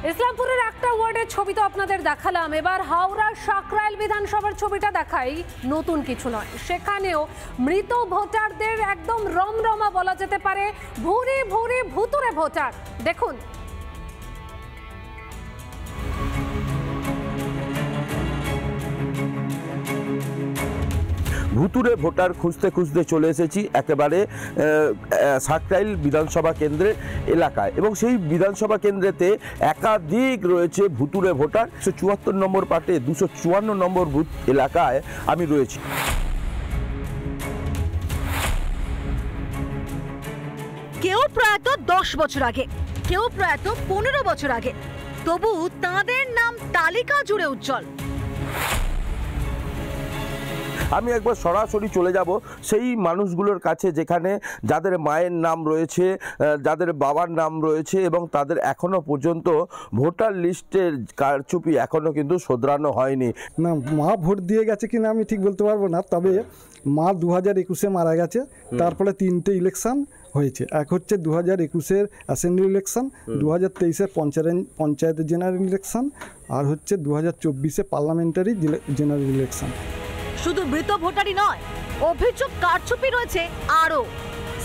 ইসলামপুরের একটা ওয়ার্ডের ছবি তো আপনাদের দেখালাম, এবার হাওড়া সাকরাইল বিধানসভার ছবিটা দেখাই। নতুন কিছু নয়, সেখানেও মৃত ভোটারদের একদম রমরমা বলা যেতে পারে, ভুরি ভুরি ভুতুরে ভোটার। দেখুন, ভুতুরে ভোটার খুঁজতে খুঁজতে চলে এসেছি একেবারে সাকরাইল বিধানসভা কেন্দ্রের এলাকায়, এবং সেই বিধানসভা কেন্দ্রেতে একাধিক রয়েছে ভুতুরে ভোটার। 174 নম্বর পার্টে 254 নম্বর বুথ এলাকায় আমি রয়েছি। কেউ প্রয়াত 10 বছর আগে, কেউ প্রয়াত 15 বছর আগে, তবু তাদের নাম তালিকা জুড়ে উজ্জ্বল। আমি একবার সরাসরি চলে যাব সেই মানুষগুলোর কাছে যেখানে যাদের মায়ের নাম রয়েছে, যাদের বাবার নাম রয়েছে, এবং তাদের এখনো পর্যন্ত ভোটার লিস্টের কারচুপি এখনো কিন্তু শোধরানো হয়নি। না, মা ভোট দিয়ে গেছে কিনা আমি ঠিক বলতে পারবো না, তবে মা 2021-এ মারা গেছে। তারপরে 3টে ইলেকশন হয়েছে। এক হচ্ছে 2021-এর অ্যাসেম্বলি ইলেকশন, 2023-এর পঞ্চায়েত জেনারেল ইলেকশন, আর হচ্ছে 2024-এ পার্লামেন্টারি জেনারেল ইলেকশন। শুধু মৃত ভোটারই নয়, অভিযোগ কারচুপি রয়েছে আরও।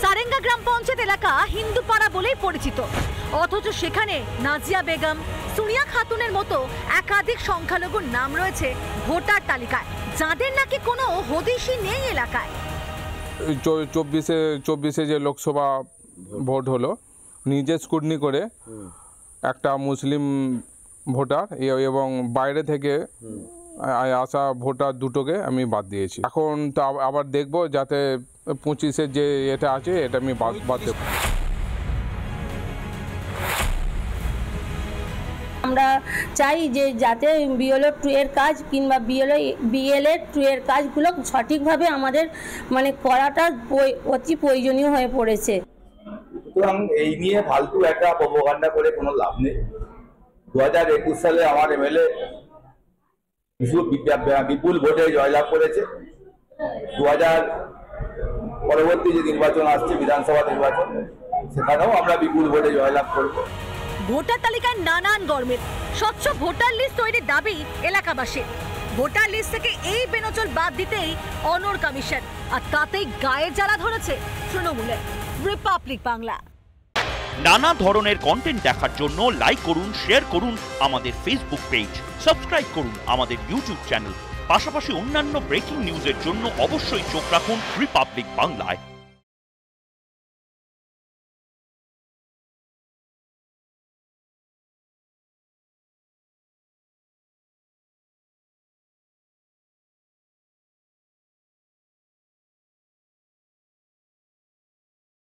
সারেঙ্গা গ্রাম পঞ্চায়েত এলাকা হিন্দুপাড়া বলেই পরিচিত, অথচ সেখানে নাজিয়া বেগম, সুনিয়া খাতুনের মতো একাধিক সংখ্যালঘুর নাম রয়েছে ভোটার তালিকায়, যাদের নাকি কোনো হদিশই নেই এলাকায়। 24-এ যে লোকসভা ভোট হলো, নিজে স্ক্রুটনি করে একটা মুসলিম ভোটার এবং বাইরে থেকে আসা ভোটার দুটোকে আমি বাদ দিয়েছি। এখন তো আবার দেখব যাতে 25-এর যে এটা আছে এটা আমি বাদ দেব। আমরা চাই যে যাতে বিএলও 2 এর কাজ কিংবা বিএলএ 2 এর কাজগুলো সঠিকভাবে আমাদের করাটা অতি প্রয়োজনীয় হয়ে পড়েছে। সুতরাং এই নিয়ে ফালতু একটা প্রোপাগান্ডা করে কোনো লাভ নেই। 2021 সালে আমার এমএলএ বিপুল ভোটে জয়লাভ করেছে। 2000 পরবর্তী যে নির্বাচন আসছে, বিধানসভা নির্বাচন, সেখানেও আমরা বিপুল ভোটে জয়লাভ করব। ভোটার তালিকায় নানান গরমিল, স্বচ্ছ ভোটার লিস্ট তৈরির দাবি এলাকাবাসীর। ভোটার লিস্ট থেকে এই বেনচল বাদ দিতেই অনর কমিশন, আর তাতেই গায়ে জ্বালা ধরেছে তৃণমূলে। রিপাবলিক বাংলা। নানা ধরনের কন্টেন্ট দেখার জন্য লাইক করুন, শেয়ার করুন আমাদের ফেসবুক পেজ, সাবস্ক্রাইব করুন আমাদের ইউটিউব চ্যানেল। পাশাপাশি অন্যান্য ব্রেকিং নিউজের জন্য অবশ্যই চোখ রাখুন রিপাবলিক বাংলায়।